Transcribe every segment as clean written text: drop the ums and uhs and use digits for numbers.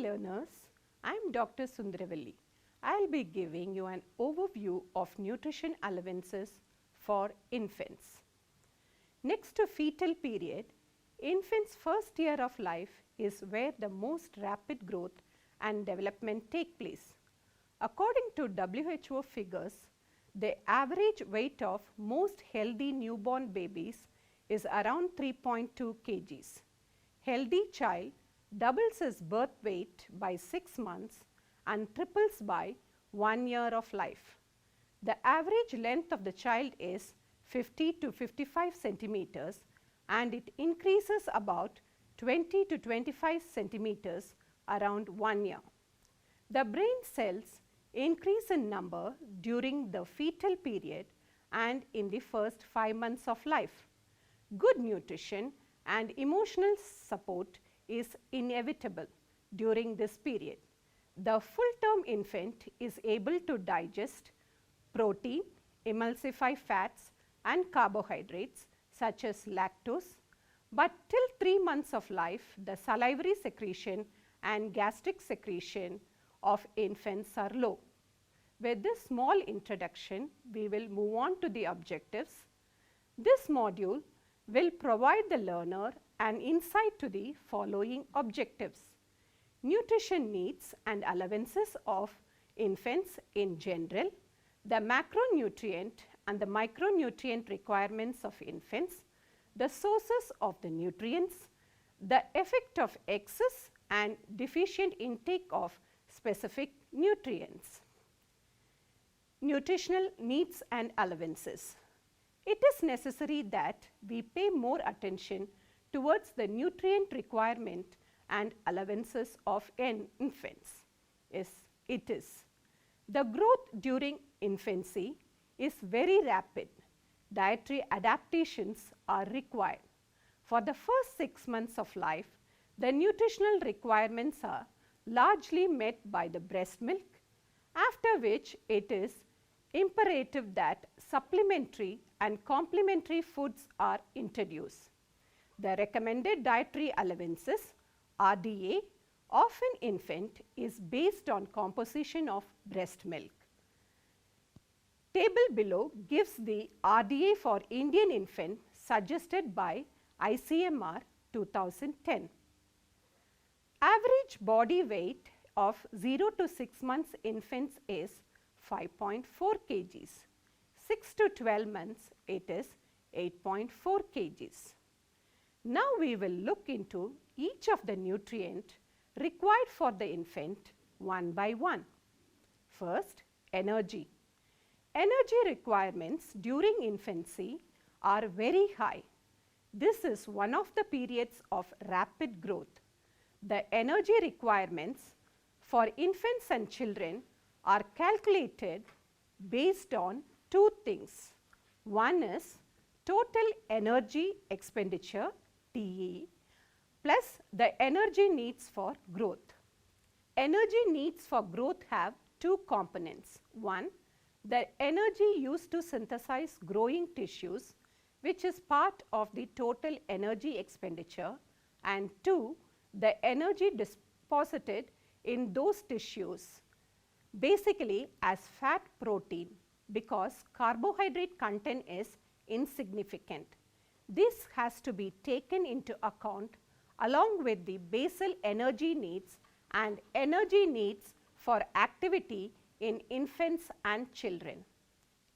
learners, I am Dr. Sundaravalli. I will be giving you an overview of nutrition allowances for infants. Next to fetal period, infants' first year of life is where the most rapid growth and development take place. According to WHO figures, the average weight of most healthy newborn babies is around 3.2 kgs. Healthy child doubles his birth weight by 6 months and triples by 1 year of life. The average length of the child is 50 to 55 centimeters and it increases about 20 to 25 centimeters around 1 year. The brain cells increase in number during the fetal period and in the first 5 months of life. Good nutrition and emotional support is inevitable during this period. The full-term infant is able to digest protein, emulsify fats and carbohydrates such as lactose, but till 3 months of life the salivary secretion and gastric secretion of infants are low. With this small introduction, we will move on to the objectives. This module will provide the learner an insight to the following objectives: nutrition needs and allowances of infants in general, the macronutrient and the micronutrient requirements of infants, the sources of the nutrients, the effect of excess and deficient intake of specific nutrients. Nutritional needs and allowances. It is necessary that we pay more attention towards the nutrient requirement and allowances of infants. Yes, it is. The growth during infancy is very rapid. Dietary adaptations are required. For the first 6 months of life, the nutritional requirements are largely met by the breast milk, after which it is imperative that supplementary and complementary foods are introduced. The recommended dietary allowances RDA of an infant is based on composition of breast milk. Table below gives the RDA for Indian infant suggested by ICMR 2010. Average body weight of 0 to 6 months infants is 5.4 kgs. 6 to 12 months it is 8.4 kgs. Now we will look into each of the nutrient required for the infant one by one. First, energy. Energy requirements during infancy are very high. This is one of the periods of rapid growth. The energy requirements for infants and children are calculated based on two things. One is total energy expenditure TE plus the energy needs for growth. Energy needs for growth have two components. One, the energy used to synthesize growing tissues, which is part of the total energy expenditure, and two, the energy deposited in those tissues basically as fat protein, because carbohydrate content is insignificant. This has to be taken into account along with the basal energy needs and energy needs for activity in infants and children.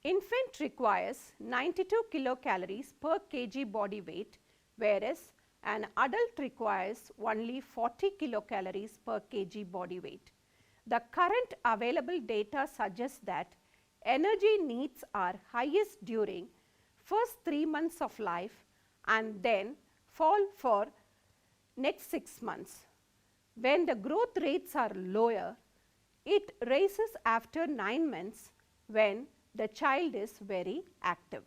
Infant requires 92 kilocalories per kg body weight, whereas an adult requires only 40 kilocalories per kg body weight. The current available data suggests that energy needs are highest during first 3 months of life and then fall for next 6 months. When the growth rates are lower, it rises after 9 months when the child is very active.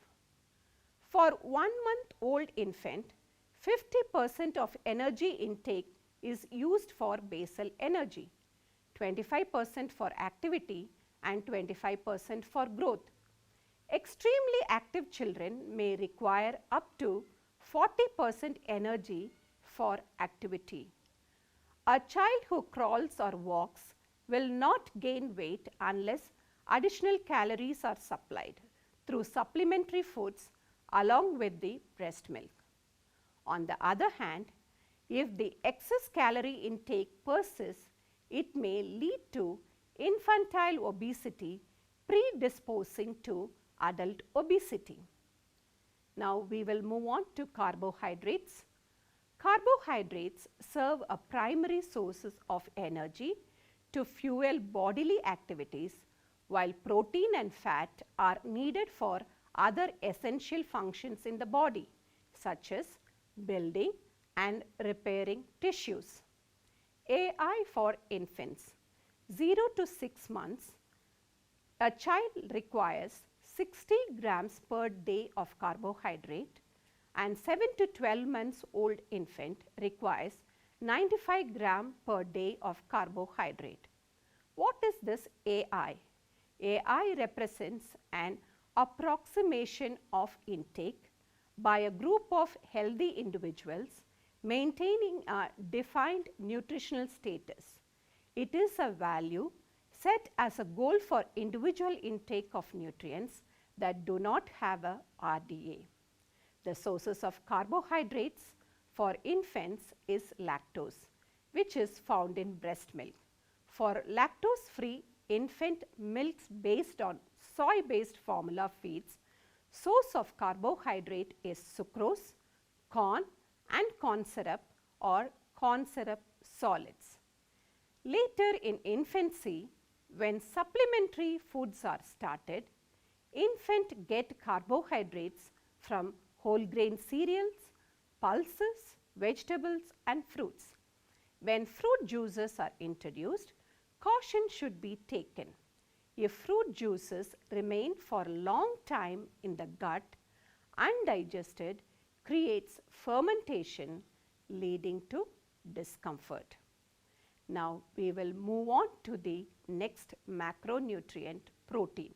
For 1 month old infant, 50% of energy intake is used for basal energy, 25% for activity and 25% for growth. Extremely active children may require up to 40% energy for activity. A child who crawls or walks will not gain weight unless additional calories are supplied through supplementary foods along with the breast milk. On the other hand, if the excess calorie intake persists, it may lead to infantile obesity predisposing to adult obesity. Now we will move on to carbohydrates. Carbohydrates serve a primary sources of energy to fuel bodily activities, while protein and fat are needed for other essential functions in the body, such as building and repairing tissues. AI for infants. 0 to 6 months, a child requires 60 grams per day of carbohydrate, and 7 to 12 months old infant requires 95 grams per day of carbohydrate. What is this AI? AI represents an approximation of intake by a group of healthy individuals maintaining a defined nutritional status. It is a value set as a goal for individual intake of nutrients that do not have a RDA. The sources of carbohydrates for infants is lactose, which is found in breast milk. For lactose-free infant milks based on soy-based formula feeds, source of carbohydrate is sucrose, corn and corn syrup or corn syrup solids. Later in infancy, when supplementary foods are started, infant get carbohydrates from whole grain cereals, pulses, vegetables and fruits. When fruit juices are introduced, caution should be taken. If fruit juices remain for a long time in the gut, undigested, creates fermentation leading to discomfort. Now we will move on to the next macronutrient, protein.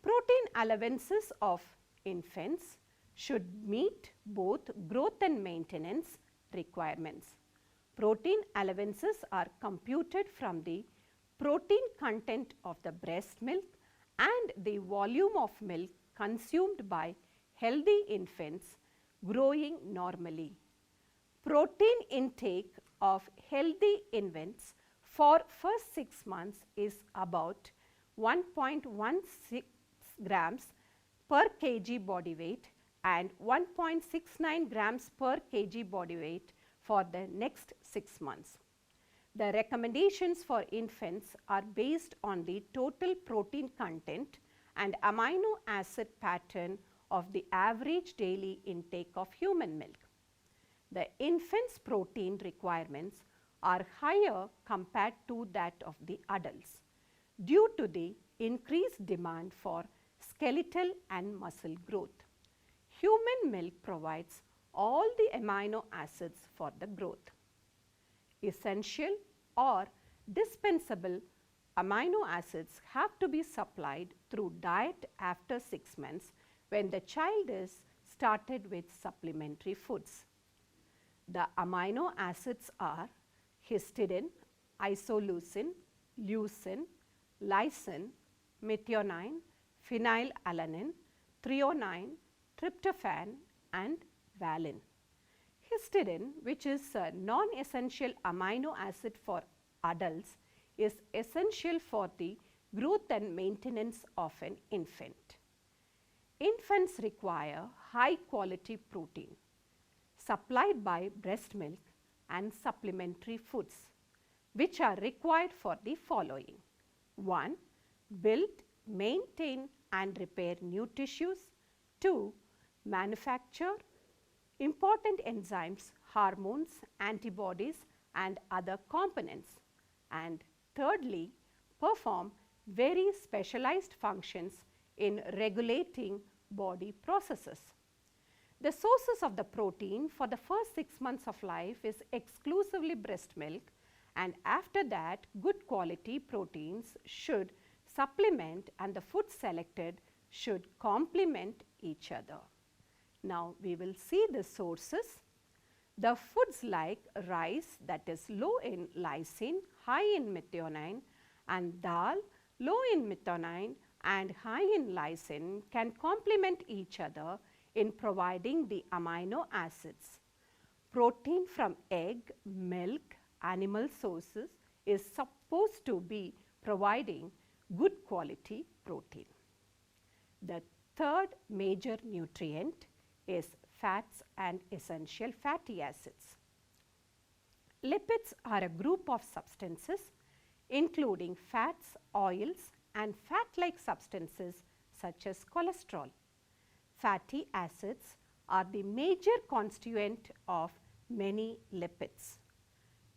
Protein allowances of infants should meet both growth and maintenance requirements. Protein allowances are computed from the protein content of the breast milk and the volume of milk consumed by healthy infants growing normally. Protein intake of healthy infants for first 6 months is about 1.16 grams per kg body weight and 1.69 grams per kg body weight for the next 6 months. The recommendations for infants are based on the total protein content and amino acid pattern of the average daily intake of human milk. The infant's protein requirements are higher compared to that of the adults due to the increased demand for skeletal and muscle growth. Human milk provides all the amino acids for the growth. Essential or dispensable amino acids have to be supplied through diet after 6 months when the child is started with supplementary foods. The amino acids are histidine, isoleucine, leucine, lysine, methionine, phenylalanine, threonine, tryptophan and valine. Histidine, which is a non-essential amino acid for adults, is essential for the growth and maintenance of an infant. Infants require high quality protein supplied by breast milk and supplementary foods, which are required for the following. 1. Build, maintain and repair new tissues. 2. Manufacture important enzymes, hormones, antibodies and other components. And thirdly, perform very specialized functions in regulating body processes. The sources of the protein for the first 6 months of life is exclusively breast milk, and after that good quality proteins should supplement and the food selected should complement each other. Now we will see the sources. The foods like rice, that is low in lysine, high in methionine, and dal, low in methionine and high in lysine, can complement each other in providing the amino acids. Protein from egg, milk, animal sources is supposed to be providing good quality protein. The third major nutrient is fats and essential fatty acids. Lipids are a group of substances including fats, oils and fat-like substances such as cholesterol. Fatty acids are the major constituent of many lipids.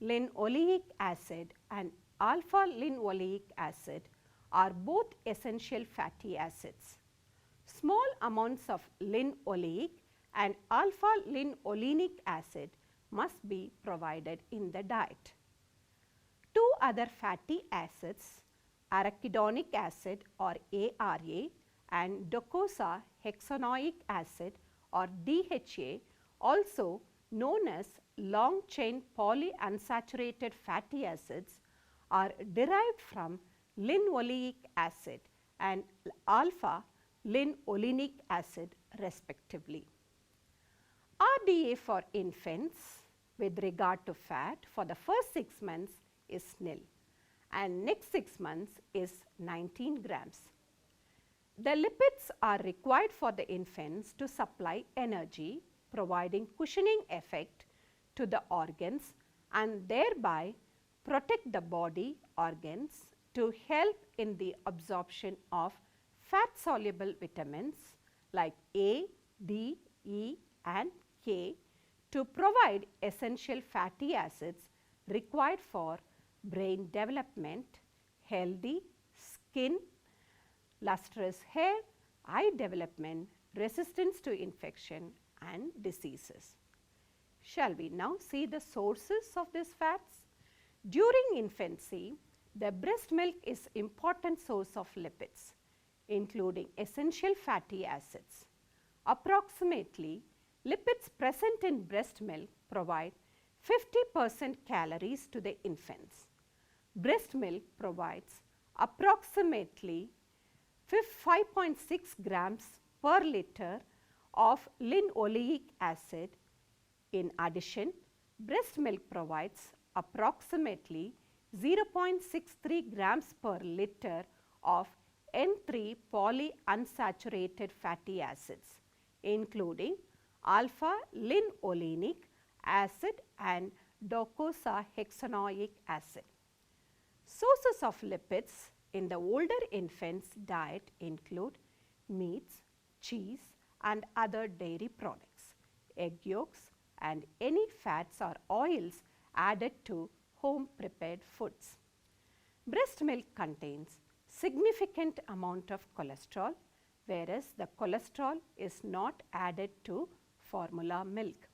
Linoleic acid and alpha linoleic acid are both essential fatty acids. Small amounts of linoleic and alpha linolenic acid must be provided in the diet. Two other fatty acids, arachidonic acid or ARA and docosahexaenoic acid or DHA, also known as long chain polyunsaturated fatty acids, are derived from linoleic acid and alpha linolenic acid respectively. RDA for infants with regard to fat for the first 6 months is nil and next 6 months is 19 grams. The lipids are required for the infants to supply energy, providing cushioning effect to the organs and thereby protect the body organs to help in the absorption of fat-soluble vitamins like A, D, E and K to provide essential fatty acids required for brain development, healthy skin, lustrous hair, eye development, resistance to infection and diseases. Shall we now see the sources of these fats? During infancy, the breast milk is important source of lipids, including essential fatty acids. Approximately, lipids present in breast milk provide 50% calories to the infants. Breast milk provides approximately 5.6 grams per liter of linoleic acid. In addition, breast milk provides approximately 0.63 grams per liter of N3 polyunsaturated fatty acids, including alpha linolenic acid and docosahexaenoic acid. Sources of lipids in the older infants' diet include meats, cheese and other dairy products, egg yolks and any fats or oils added to home prepared foods. Breast milk contains significant amount of cholesterol, whereas the cholesterol is not added to formula milk.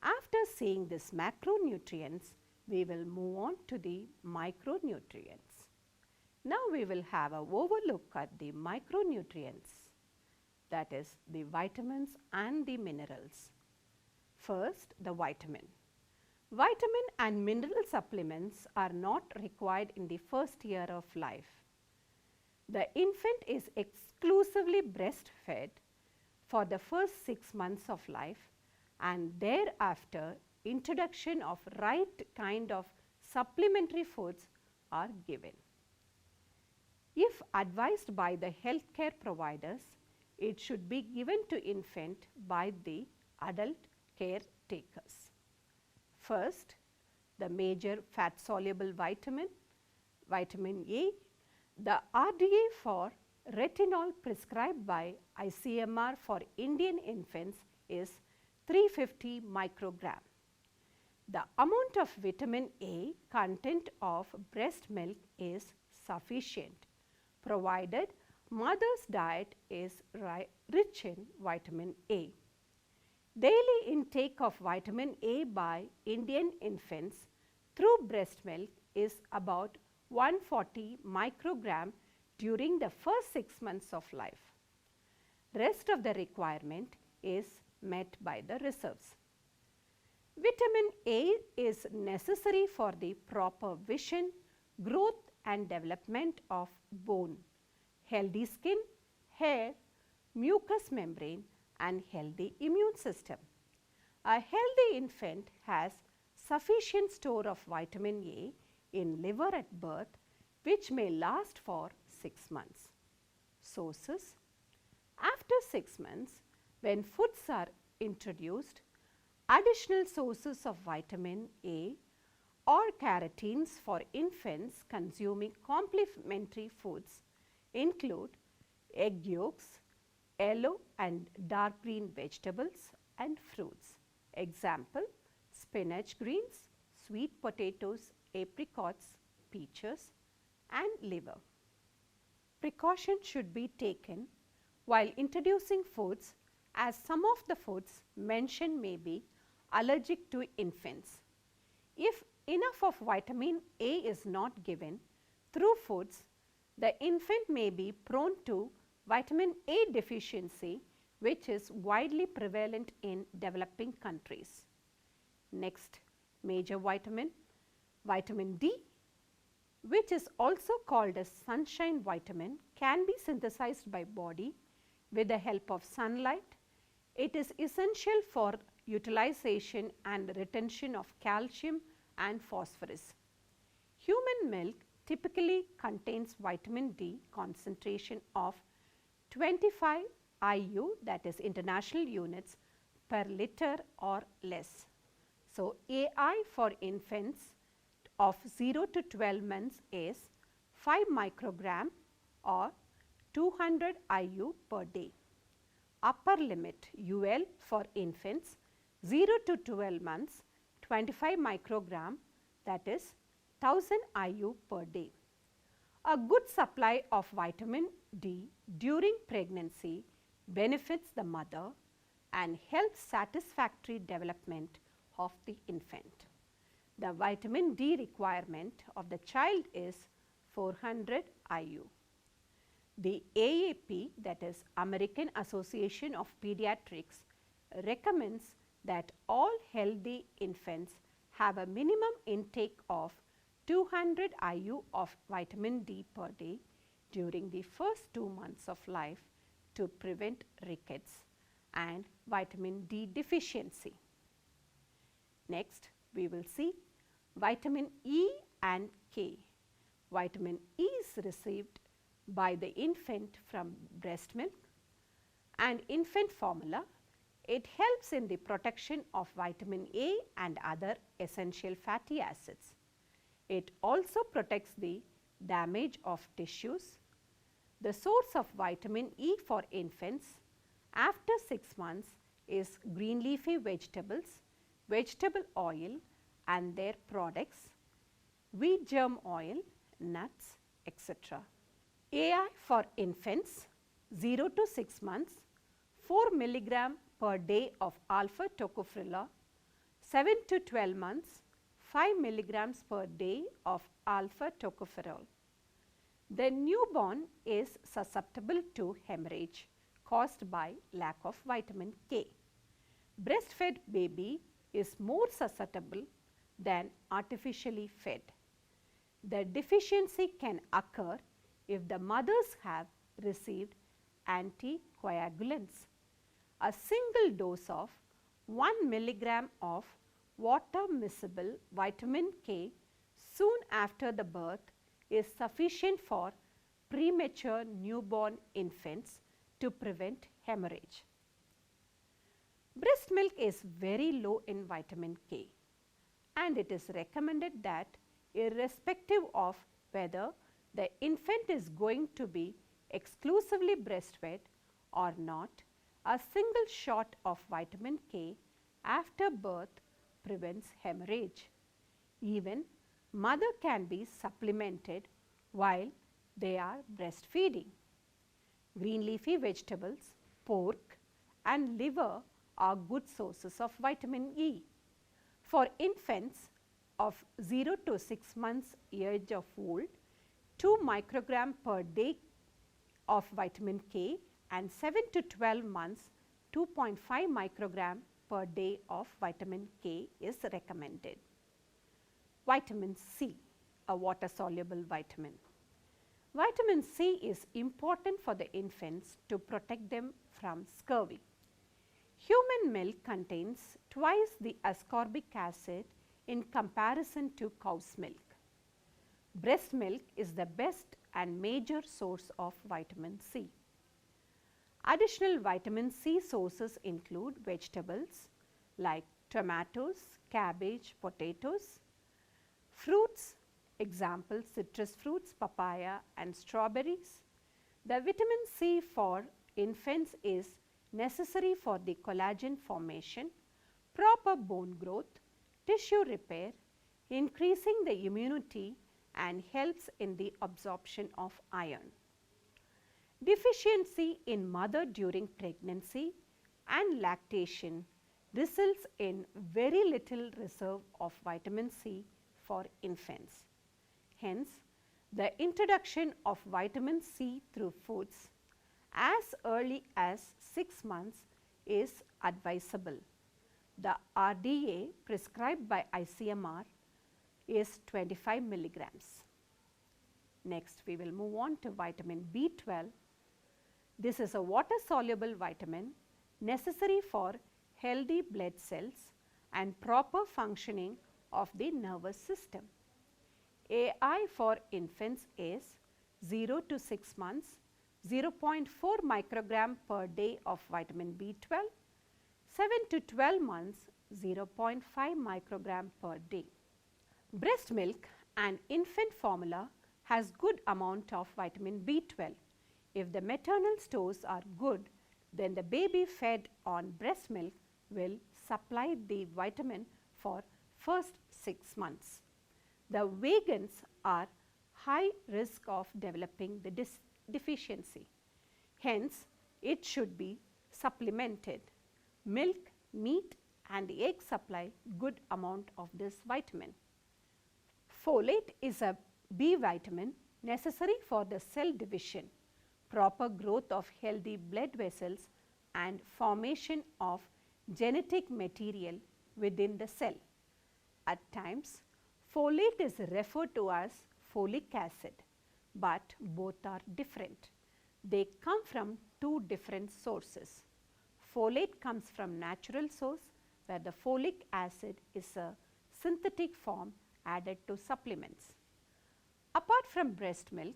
After seeing these macronutrients, we will move on to the micronutrients. Now we will have an overlook at the micronutrients, that is the vitamins and the minerals. First, the vitamin. Vitamin and mineral supplements are not required in the first year of life. The infant is exclusively breastfed for the first 6 months of life and thereafter introduction of right kind of supplementary foods are given. If advised by the healthcare providers, it should be given to infant by the adult caretakers. First, the major fat soluble vitamin, vitamin A. The RDA for retinol prescribed by ICMR for Indian infants is 350 microgram. The amount of vitamin A content of breast milk is sufficient, provided mother's diet is rich in vitamin A. Daily intake of vitamin A by Indian infants through breast milk is about 140 microgram during the first 6 months of life. Rest of the requirement is met by the reserves. Vitamin A is necessary for the proper vision, growth and development of bone, healthy skin, hair, mucous membrane and healthy immune system. A healthy infant has sufficient store of vitamin A in liver at birth, which may last for 6 months. Sources: after 6 months, when foods are introduced, additional sources of vitamin A or carotenes for infants consuming complementary foods include egg yolks, yellow and dark green vegetables and fruits. Example: spinach greens, sweet potatoes, apricots, peaches and liver. Precaution should be taken while introducing foods, as some of the foods mentioned may be allergic to infants. If enough of vitamin A is not given through foods, the infant may be prone to vitamin A deficiency, which is widely prevalent in developing countries. Next major vitamin, vitamin D, which is also called as sunshine vitamin, can be synthesized by body with the help of sunlight. It is essential for utilization and retention of calcium and phosphorus. Human milk typically contains vitamin D concentration of 25 IU, that is international units, per liter or less. So, AI for infants of 0 to 12 months is 5 microgram or 200 IU per day. Upper limit UL for infants 0 to 12 months 25 microgram, that is 1000 IU per day. A good supply of vitamin D during pregnancy benefits the mother and helps satisfactory development of the infant. The vitamin D requirement of the child is 400 IU. The AAP, that is American Association of Pediatrics, recommends that all healthy infants have a minimum intake of 200 IU of vitamin D per day during the first 2 months of life to prevent rickets and vitamin D deficiency. Next, we will see vitamin E and K. Vitamin E is received by the infant from breast milk and infant formula. It helps in the protection of vitamin A and other essential fatty acids. It also protects the damage of tissues. The source of vitamin E for infants after 6 months is green leafy vegetables, vegetable oil and their products, wheat germ oil, nuts, etc. AI for infants 0 to 6 months, 4 milligram per day of alpha tocopherol, 7 to 12 months, 5 milligrams per day of alpha tocopherol. The newborn is susceptible to hemorrhage caused by lack of vitamin K. Breastfed baby is more susceptible than artificially fed. The deficiency can occur if the mothers have received anticoagulants. A single dose of 1 milligram of water miscible vitamin K soon after the birth is sufficient for premature newborn infants to prevent hemorrhage. Breast milk is very low in vitamin K, and it is recommended that irrespective of whether the infant is going to be exclusively breastfed or not, a single shot of vitamin K after birth prevents hemorrhage. Even mother can be supplemented while they are breastfeeding. Green leafy vegetables, pork and liver are good sources of vitamin E. For infants of 0 to 6 months age of old, 2 microgram per day of vitamin K and 7 to 12 months 2.5 microgram per day of vitamin K is recommended. Vitamin C, a water soluble vitamin. Vitamin C is important for the infants to protect them from scurvy. Human milk contains twice the ascorbic acid in comparison to cow's milk. Breast milk is the best and major source of vitamin C. Additional vitamin C sources include vegetables like tomatoes, cabbage, potatoes, fruits, example citrus fruits, papaya and strawberries. The vitamin C for infants is necessary for the collagen formation, proper bone growth, tissue repair, increasing the immunity and helps in the absorption of iron. Deficiency in mother during pregnancy and lactation results in very little reserve of vitamin C for infants. Hence, the introduction of vitamin C through foods as early as 6 months is advisable. The RDA prescribed by ICMR is 25 milligrams. Next, we will move on to vitamin B12. This is a water soluble vitamin necessary for healthy blood cells and proper functioning of the nervous system. AI for infants is 0 to 6 months, 0.4 microgram per day of vitamin B12, 7 to 12 months, 0.5 microgram per day. Breast milk and infant formula has good amount of vitamin B12. If the maternal stores are good, then the baby fed on breast milk will supply the vitamin for first 6 months. The vegans are high risk of developing the deficiency. Hence, it should be supplemented. Milk, meat and egg supply good amount of this vitamin. Folate is a B vitamin necessary for the cell division, proper growth of healthy blood vessels and formation of genetic material within the cell. At times, folate is referred to as folic acid, but both are different. They come from two different sources. Folate comes from natural source, where the folic acid is a synthetic form added to supplements. Apart from breast milk,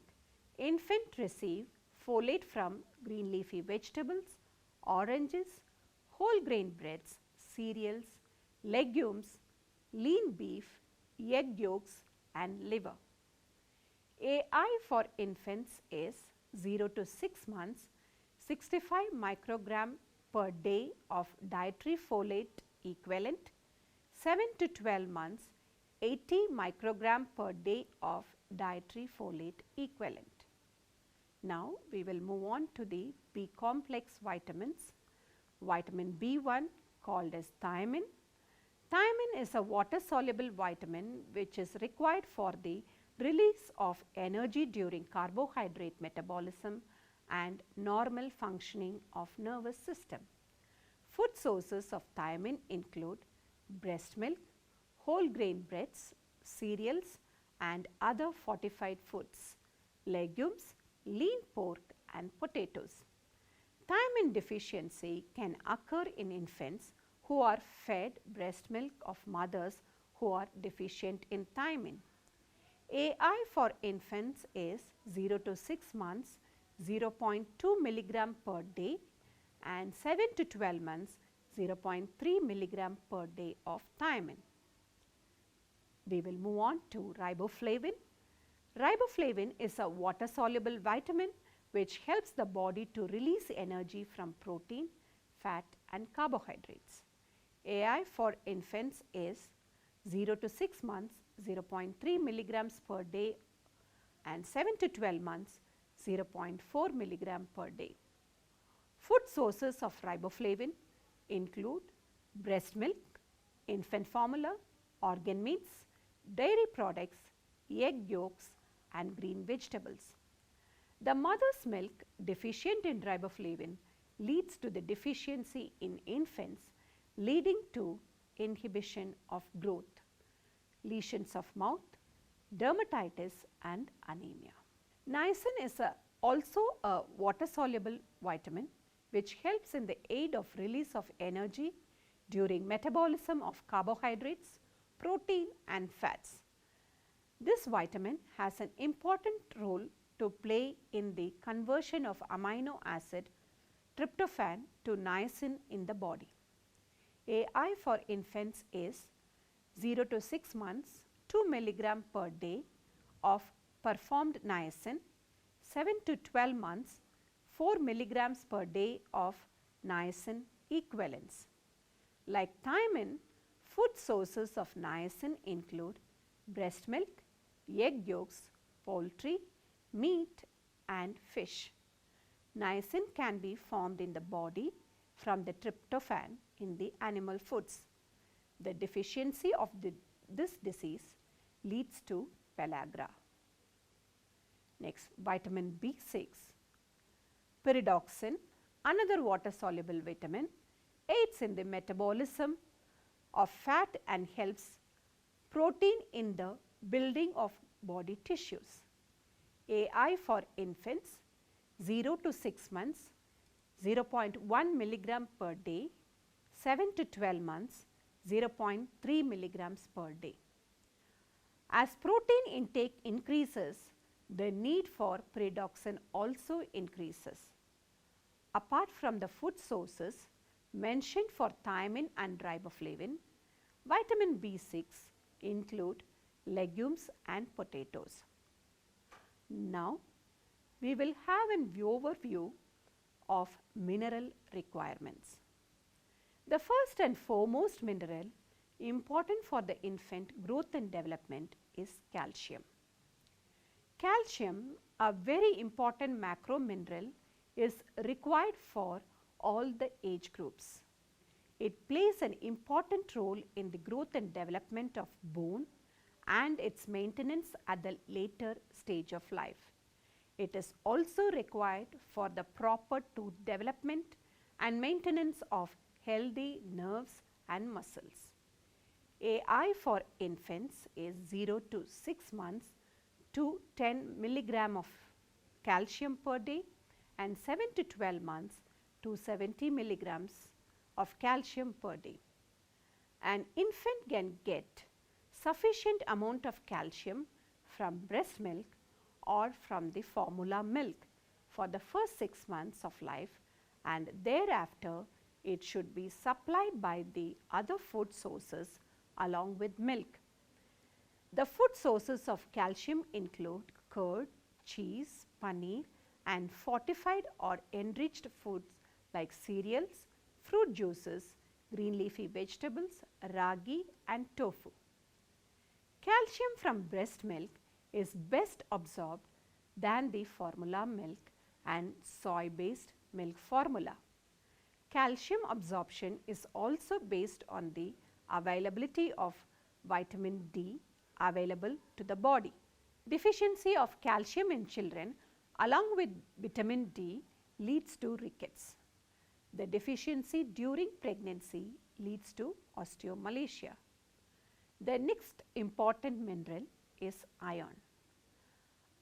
infants receive folate from green leafy vegetables, oranges, whole grain breads, cereals, legumes, lean beef, egg yolks and liver. AI for infants is 0 to 6 months, 65 microgram per day of dietary folate equivalent, 7 to 12 months, 80 microgram per day of dietary folate equivalent. Now, we will move on to the B complex vitamins. Vitamin B1 called as thiamine. Thiamine is a water soluble vitamin which is required for the release of energy during carbohydrate metabolism and normal functioning of nervous system. Food sources of thiamine include breast milk, whole grain breads, cereals and other fortified foods, legumes, lean pork and potatoes. Thiamine deficiency can occur in infants who are fed breast milk of mothers who are deficient in thiamine. AI for infants is 0 to 6 months, 0.2 milligram per day and 7 to 12 months, 0.3 milligram per day of thiamine. We will move on to riboflavin. Riboflavin is a water soluble vitamin which helps the body to release energy from protein, fat and carbohydrates. AI for infants is 0 to 6 months, 0.3 milligrams per day and 7 to 12 months, 0.4 milligram per day. Food sources of riboflavin include breast milk, infant formula, organ meats, dairy products, egg yolks and green vegetables. The mother's milk deficient in riboflavin leads to the deficiency in infants leading to inhibition of growth, lesions of mouth, dermatitis and anemia. Niacin is also a water-soluble vitamin which helps in the aid of release of energy during metabolism of carbohydrates, protein and fats. This vitamin has an important role to play in the conversion of amino acid tryptophan to niacin in the body. AI for infants is 0 to 6 months 2 mg per day of performed niacin, 7 to 12 months 4 milligrams per day of niacin equivalents. Like thiamine, food sources of niacin include breast milk, egg yolks, poultry, meat and fish. Niacin can be formed in the body from the tryptophan in the animal foods. The deficiency of this disease leads to pellagra. Next, vitamin B6. Pyridoxine, another water-soluble vitamin, aids in the metabolism of fat and helps protein in the building of body tissues. AI for infants 0 to 6 months 0.1 milligram per day, 7 to 12 months 0.3 milligrams per day. As protein intake increases, the need for pyridoxine also increases. Apart from the food sources mentioned for thiamine and riboflavin, vitamin B6 include legumes and potatoes. Now, we will have an overview of mineral requirements. The first and foremost mineral important for the infant growth and development is calcium. Calcium, a very important macro mineral, is required for all the age groups. It plays an important role in the growth and development of bone and its maintenance at the later stage of life. It is also required for the proper tooth development and maintenance of healthy nerves and muscles. AI for infants is 0 to 6 months to 10 milligram of calcium per day and 7 to 12 months to 70 milligrams of calcium per day. An infant can get sufficient amount of calcium from breast milk or from the formula milk for the first 6 months of life, and thereafter it should be supplied by the other food sources along with milk. The food sources of calcium include curd, cheese, paneer and fortified or enriched foods like cereals, fruit juices, green leafy vegetables, ragi and tofu. Calcium from breast milk is best absorbed than the formula milk and soy-based milk formula. Calcium absorption is also based on the availability of vitamin D available to the body. Deficiency of calcium in children along with vitamin D leads to rickets. The deficiency during pregnancy leads to osteomalacia. The next important mineral is iron.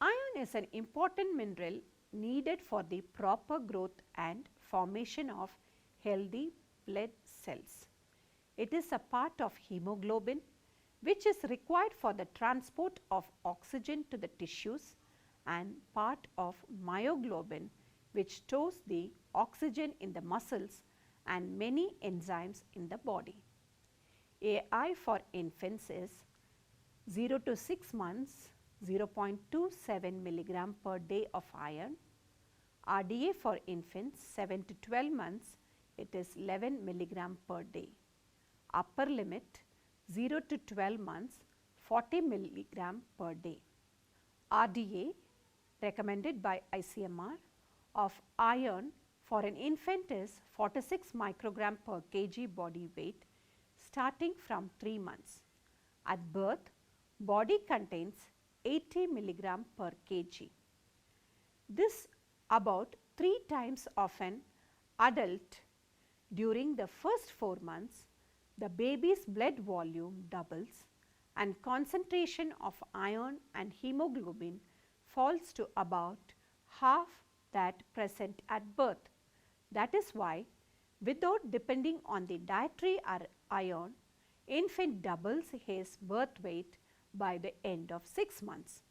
Iron is an important mineral needed for the proper growth and formation of healthy blood cells. It is a part of hemoglobin which is required for the transport of oxygen to the tissues and part of myoglobin which stores the oxygen in the muscles and many enzymes in the body. AI for infants is 0 to 6 months 0.27 milligram per day of iron. RDA for infants 7 to 12 months it is 11 milligram per day. Upper limit 0 to 12 months 40 milligram per day. RDA recommended by ICMR of iron for an infant is 46 microgram per kg body weight starting from 3 months. At birth, body contains 80 milligram per kg. This about 3 times of an adult During the first 4 months, the baby's blood volume doubles and concentration of iron and hemoglobin falls to about half that present at birth. That is why, without depending on the dietary iron, infant doubles his birth weight by the end of 6 months.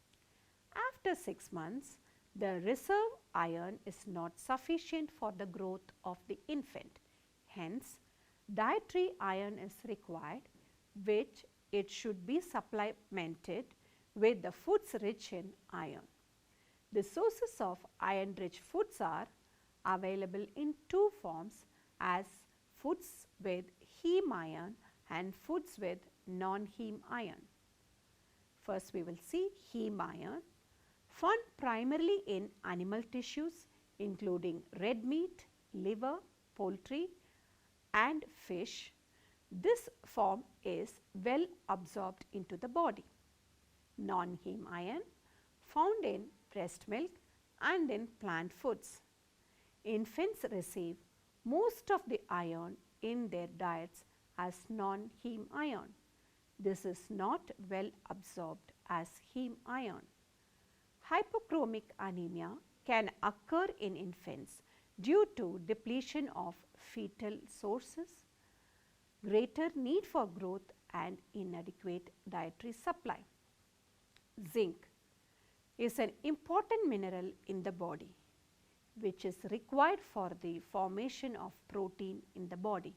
After 6 months, the reserve iron is not sufficient for the growth of the infant. Hence, dietary iron is required, which it should be supplemented with the foods rich in iron. The sources of iron-rich foods are available in 2 forms, as foods with heme iron and foods with non-heme iron. First, we will see heme iron, found primarily in animal tissues including red meat, liver, poultry and fish. This form is well absorbed into the body. Non-heme iron, found in breast milk and in plant foods. Infants receive most of the iron in their diets as non-heme iron. This is not well absorbed as heme iron. Hypochromic anemia can occur in infants due to depletion of fetal sources, greater need for growth and inadequate dietary supply. Zinc is an important mineral in the body, which is required for the formation of protein in the body.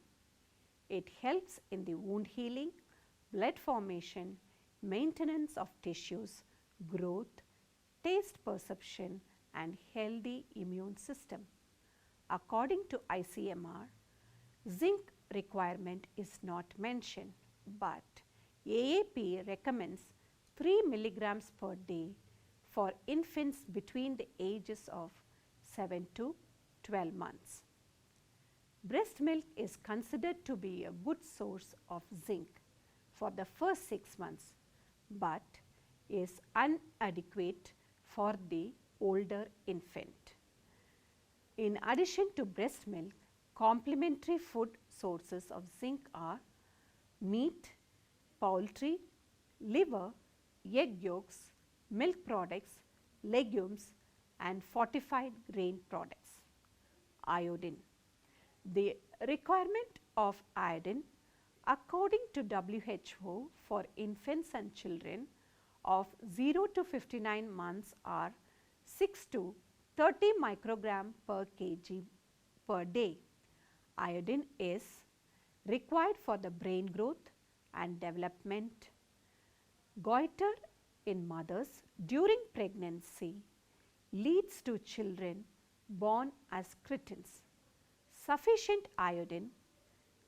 It helps in the wound healing, blood formation, maintenance of tissues, growth, taste perception and healthy immune system. According to ICMR, zinc requirement is not mentioned, but AAP recommends 3 milligrams per day for infants between the ages of 7 to 12 months. Breast milk is considered to be a good source of zinc for the first 6 months, but is inadequate for the older infant. In addition to breast milk, complementary food sources of zinc are meat, poultry, liver, egg yolks, milk products, legumes and fortified grain products. Iodine. The requirement of iodine according to WHO for infants and children of 0 to 59 months are 6 to 30 microgram per kg per day. Iodine is required for the brain growth and development. Goiter in mothers during pregnancy leads to children born as cretins. Sufficient iodine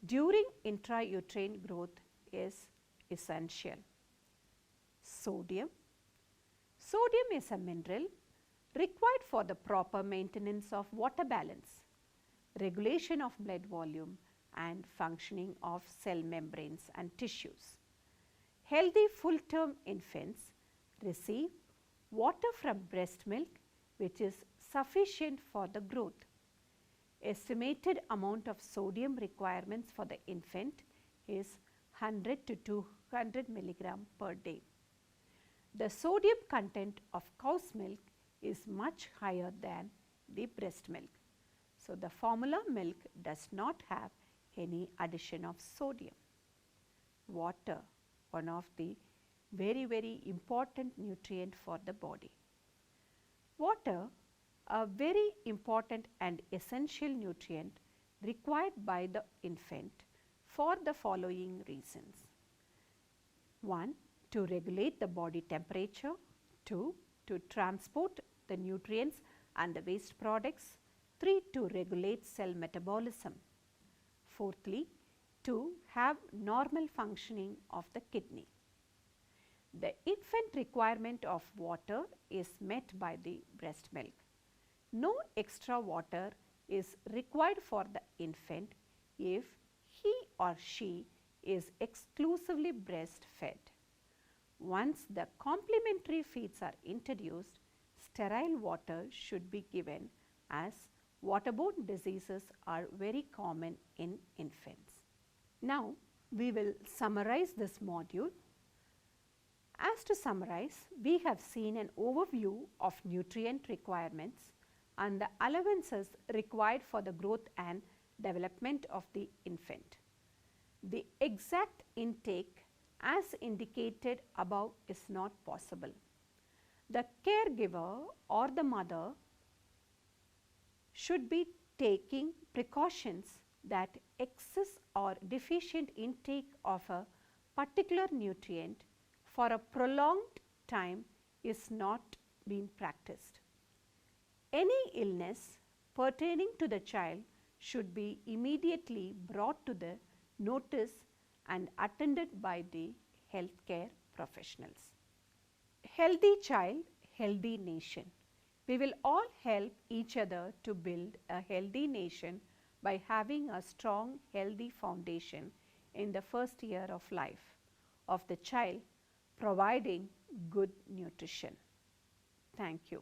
during intrauterine growth is essential. Sodium. Sodium is a mineral required for the proper maintenance of water balance, regulation of blood volume and functioning of cell membranes and tissues. Healthy full-term infants receive water from breast milk, which is sufficient for the growth. Estimated amount of sodium requirements for the infant is 100 to 200 milligram per day. The sodium content of cow's milk is much higher than the breast milk. So, the formula milk does not have any addition of sodium. Water, one of the very important nutrient for the body. Water, a very important and essential nutrient required by the infant for the following reasons. 1. To regulate the body temperature. 2. To transport the nutrients and the waste products. 3. To regulate cell metabolism. Fourthly, to have normal functioning of the kidney. The infant requirement of water is met by the breast milk. No extra water is required for the infant if he or she is exclusively breastfed. Once the complementary feeds are introduced, sterile water should be given as waterborne diseases are very common in infants. Now, we will summarize this module. As to summarize, we have seen an overview of nutrient requirements and the allowances required for the growth and development of the infant. The exact intake as indicated above is not possible. The caregiver or the mother should be taking precautions that excess or deficient intake of a particular nutrient for a prolonged time is not being practiced. Any illness pertaining to the child should be immediately brought to the notice and attended by the healthcare professionals. Healthy child, healthy nation. We will all help each other to build a healthy nation by having a strong, healthy foundation in the first year of life of the child, providing good nutrition. Thank you.